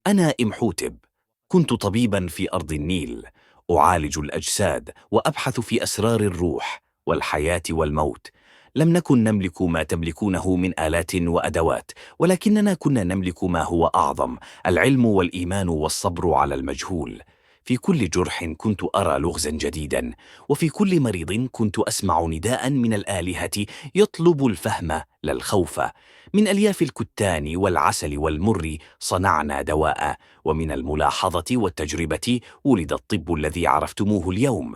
أنا إمحوتب، كنت طبيباً في أرض النيل، أعالج الأجساد وأبحث في أسرار الروح والحياة والموت. لم نكن نملك ما تملكونه من آلات وأدوات، ولكننا كنا نملك ما هو أعظم: العلم والإيمان والصبر على المجهول. في كل جرح كنت أرى لغزاً جديداً، وفي كل مريض كنت أسمع نداءً من الآلهة يطلب الفهم لا الخوف. من ألياف الكتان والعسل والمر صنعنا دواء، ومن الملاحظة والتجربة ولد الطب الذي عرفتموه اليوم.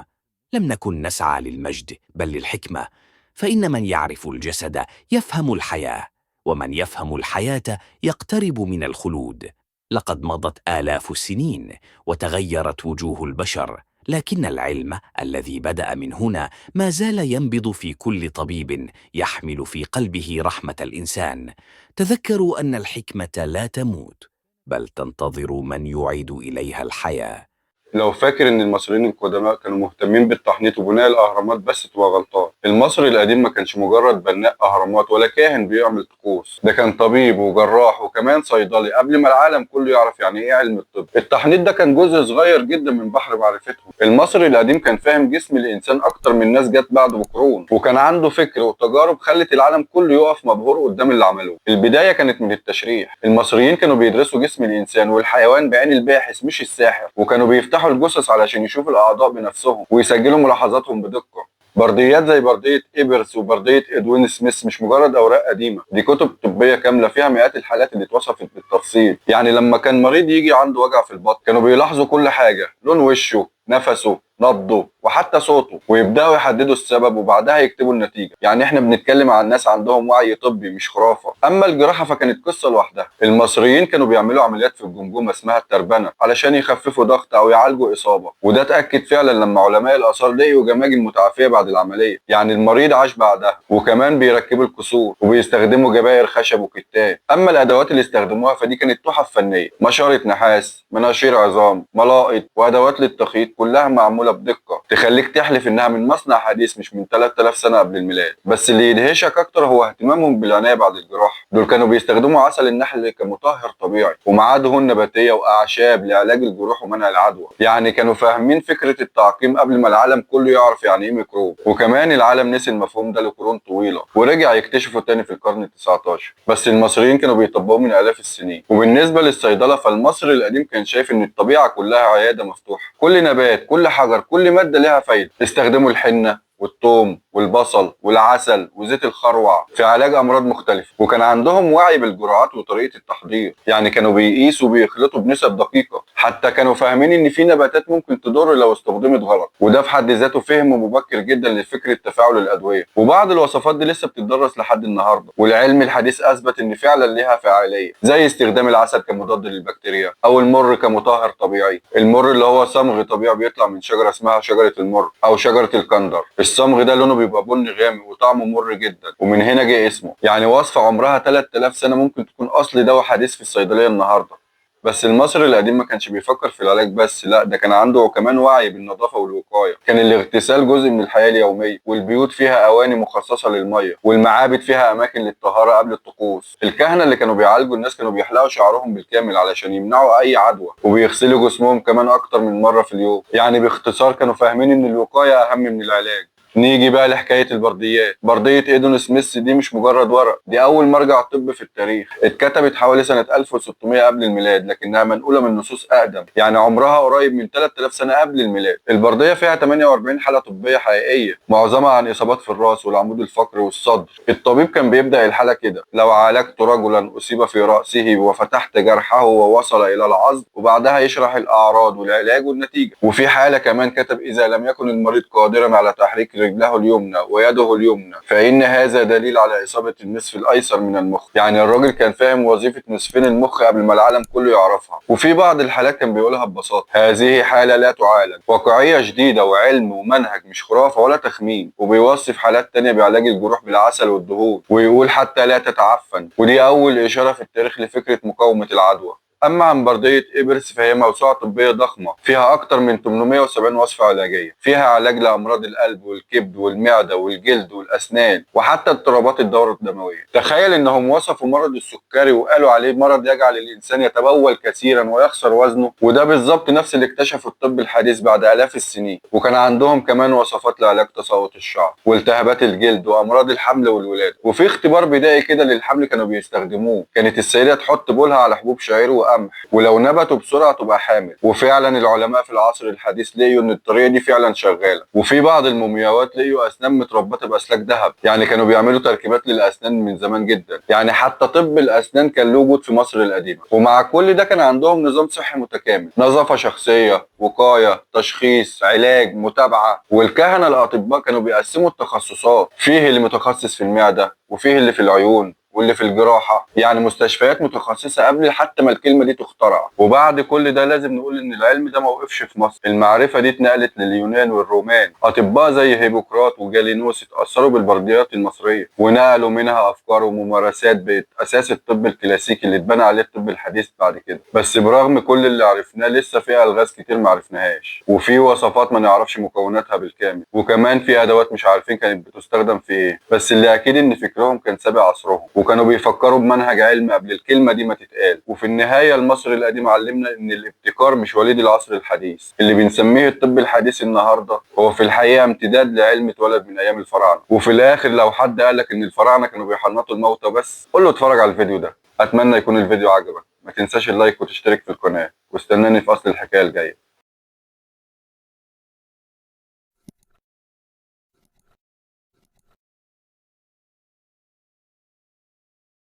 لم نكن نسعى للمجد بل للحكمة، فإن من يعرف الجسد يفهم الحياة، ومن يفهم الحياة يقترب من الخلود. لقد مضت آلاف السنين وتغيرت وجوه البشر، لكن العلم الذي بدأ من هنا ما زال ينبض في كل طبيب يحمل في قلبه رحمة الإنسان. تذكروا أن الحكمة لا تموت، بل تنتظر من يعيد إليها الحياة. لو فاكر إن المصريين القدماء كانوا مهتمين بالتحنيط وبناء الأهرامات بس تبقى غلطان. المصري القديم ما كانش مجرد بناء أهرامات ولا كاهن بيعمل طقوس، ده كان طبيب وجراح وكمان صيدلي قبل ما العالم كله يعرف يعني إيه علم الطب. التحنيط ده كان جزء صغير جدا من بحر معرفتهم. المصري القديم كان فاهم جسم الإنسان أكتر من ناس جت بعده بقرون، وكان عنده فكر وتجارب خلت العالم كله يقف مبهور قدام اللي عملوه. البداية كانت من التشريح. المصريين كانوا بيدرسوا جسم الإنسان والحيوان بعين الباحث مش الساحر، وكانوا بيفتحوا الجثث علشان يشوفوا الأعضاء بنفسهم ويسجلوا ملاحظاتهم بدقة. برديات زي بردية إبرس وبردية إدوين سميث مش مجرد أوراق قديمة، دي كتب طبية كاملة فيها مئات الحالات اللي اتوصفت بالتفصيل. يعني لما كان مريض يجي عنده وجع في البطن كانوا بيلاحظوا كل حاجة: لون وشه، نفسه، نبضه، وحتى صوته، ويبداوا يحددوا السبب وبعدها يكتبوا النتيجه. يعني احنا بنتكلم عن ناس عندهم وعي طبي مش خرافه. اما الجراحه فكانت قصه لوحدها. المصريين كانوا بيعملوا عمليات في الجمجمه اسمها التربنه علشان يخففوا ضغط او يعالجوا اصابه، وده اتاكد فعلا لما علماء الاثار لقوا جماجم متعافيه بعد العمليه. يعني المريض عاش بعدها. وكمان بيركبوا الكسور وبيستخدموا جبائر خشب وكتان. اما الادوات اللي استخدموها فدي كانت تحف فنيه: مشاره نحاس، مناشير عظام، ملائط، وادوات للتخيط، كلها معموله بدقه تخليك تحلف انها من مصنع حديث مش من 3000 سنه قبل الميلاد. بس اللي يدهشك اكتر هو اهتمامهم بالعنايه بعد الجراحه. دول كانوا بيستخدموا عسل النحل كمطهر طبيعي، ومعاه دهون نباتيه واعشاب لعلاج الجروح ومنع العدوى. يعني كانوا فاهمين فكره التعقيم قبل ما العالم كله يعرف يعني ايه ميكروب. وكمان العالم نسي المفهوم ده لقرون طويله ورجع يكتشفه تاني في القرن ال19، بس المصريين كانوا بيطبقوه من الاف السنين. وبالنسبه للصيدله فالمصري القديم كان شايف ان الطبيعه كلها عياده مفتوحه، كل نبات، كل حجر، كل ماده لها فايده. استخدموا الحنه والثوم والبصل والعسل وزيت الخروع في علاج امراض مختلفه، وكان عندهم وعي بالجرعات وطريقه التحضير. يعني كانوا بيقيسوا وبيخلطوا بنسب دقيقه، حتى كانوا فاهمين ان في نباتات ممكن تضر لو استخدمت غلط، وده في حد ذاته فهم مبكر جدا لفكره تفاعل الادويه. وبعض الوصفات دي لسه بتدرس لحد النهارده، والعلم الحديث اثبت ان فعلا ليها فعاليه، زي استخدام العسل كمضاد للبكتيريا او المر كمطهر طبيعي. المر اللي هو صمغ طبيعي بيطلع من شجره اسمها شجره المر او شجره الكندر. الصمغ ده لونه بيبقى بني غامق وطعمه مر جدا، ومن هنا جه اسمه. يعني وصفة عمرها 3000 سنة ممكن تكون أصل دواء حديث في الصيدلية النهاردة. بس المصري القديم ما كانش بيفكر في العلاج بس، لا ده كان عنده كمان وعي بالنظافة والوقاية. كان الاغتسال جزء من الحياة اليومية، والبيوت فيها أواني مخصصة للمية، والمعابد فيها أماكن للطهارة قبل الطقوس. الكهنة اللي كانوا بيعالجوا الناس كانوا بيحلقوا شعرهم بالكامل علشان يمنعوا أي عدوى، وبيغسلوا جسمهم كمان أكتر من مرة في اليوم. يعني باختصار كانوا فاهمين إن الوقاية أهم من العلاج. نيجي بقى لحكاية البرديات. بردية إيدون سميث دي مش مجرد ورق، دي أول مرجع طب في التاريخ. اتكتبت حوالي سنة 1600 قبل الميلاد، لكنها منقولة من نصوص أقدم، يعني عمرها قريب من 3000 سنة قبل الميلاد. البردية فيها 48 حالة طبية حقيقية، معظمها عن إصابات في الرأس والعمود الفقري والصدر. الطبيب كان بيبدأ الحالة كده: لو عالجت رجلا أصيب في رأسه وفتحت جرحه ووصل إلى العظم، وبعدها يشرح الأعراض والعلاج والنتيجة. وفي حالة كمان كتب: إذا لم يكن المريض قادرا على تحريك رجله اليمنى ويده اليمنى فإن هذا دليل على إصابة النصف الأيسر من المخ. يعني الراجل كان فاهم وظيفة نصفين المخ قبل ما العالم كله يعرفها. وفي بعض الحالات كان بيقولها ببساطة: هذه حالة لا تعالج. واقعية شديدة وعلم ومنهج، مش خرافة ولا تخمين. وبيوصف حالات تانية بعلاج الجروح بالعسل والدهون، ويقول حتى لا تتعفن، ودي أول إشارة في التاريخ لفكرة مقاومة العدوى. اما عن برديه ابرس فهي موسوعه طبيه ضخمه فيها اكتر من 870 وصفه علاجيه، فيها علاج لامراض القلب والكبد والمعده والجلد والاسنان وحتى اضطرابات الدوره الدمويه. تخيل انهم وصفوا مرض السكري وقالوا عليه مرض يجعل الانسان يتبول كثيرا ويخسر وزنه، وده بالظبط نفس اللي اكتشفه الطب الحديث بعد الاف السنين. وكان عندهم كمان وصفات لعلاج تساقط الشعر والتهابات الجلد وامراض الحمل والولاده. وفي اختبار بدائي كده للحمل كانوا بيستخدموه، كانت السيده تحط بولها على حبوب شعير وقمح، ولو نبتوا بسرعه تبقى حامل. وفعلا العلماء في العصر الحديث لقيوا ان الطريقه دي فعلا شغاله. وفي بعض المومياوات لقيوا اسنان متربطه باسلاك ذهب، يعني كانوا بيعملوا تركيبات للاسنان من زمان جدا. يعني حتى طب الاسنان كان له وجود في مصر القديمه. ومع كل ده كان عندهم نظام صحي متكامل، نظافه شخصيه، وقايه، تشخيص، علاج، متابعه. والكهنه الاطباء كانوا بيقسموا التخصصات، فيه اللي متخصص في المعده، وفيه اللي في العيون، واللي في الجراحة. يعني مستشفيات متخصصة قبل حتى ما الكلمة دي تخترع. وبعد كل ده لازم نقول ان العلم ده ما وقفش في مصر، المعرفة دي اتنقلت لليونان والرومان. اطباء زي هيبوقراط وجالينوس اتأثروا بالبرديات المصرية ونقلوا منها افكار وممارسات بقت اساس الطب الكلاسيكي اللي اتبنى عليه الطب الحديث بعد كده. بس برغم كل اللي عرفناه لسه في الغاز كتير ما عرفناهاش، وفي وصفات ما نعرفش مكوناتها بالكامل، وكمان في ادوات مش عارفين كانت بتستخدم في ايه. بس اللي اكيد ان فكرهم كان سابق عصرهم، وكانوا بيفكروا بمنهج علم قبل الكلمة دي ما تتقال. وفي النهاية المصري القديم علمنا إن الابتكار مش وليد العصر الحديث. اللي بنسميه الطب الحديث النهاردة هو في الحقيقة امتداد لعلم اتولد من أيام الفراعنة. وفي الآخر لو حد قالك إن الفراعنة كانوا بيحنطوا الموتى بس، قول له اتفرج على الفيديو ده. أتمنى يكون الفيديو عجبك. ما تنساش اللايك وتشترك في القناة، واستناني في أصل الحكاية الجاية.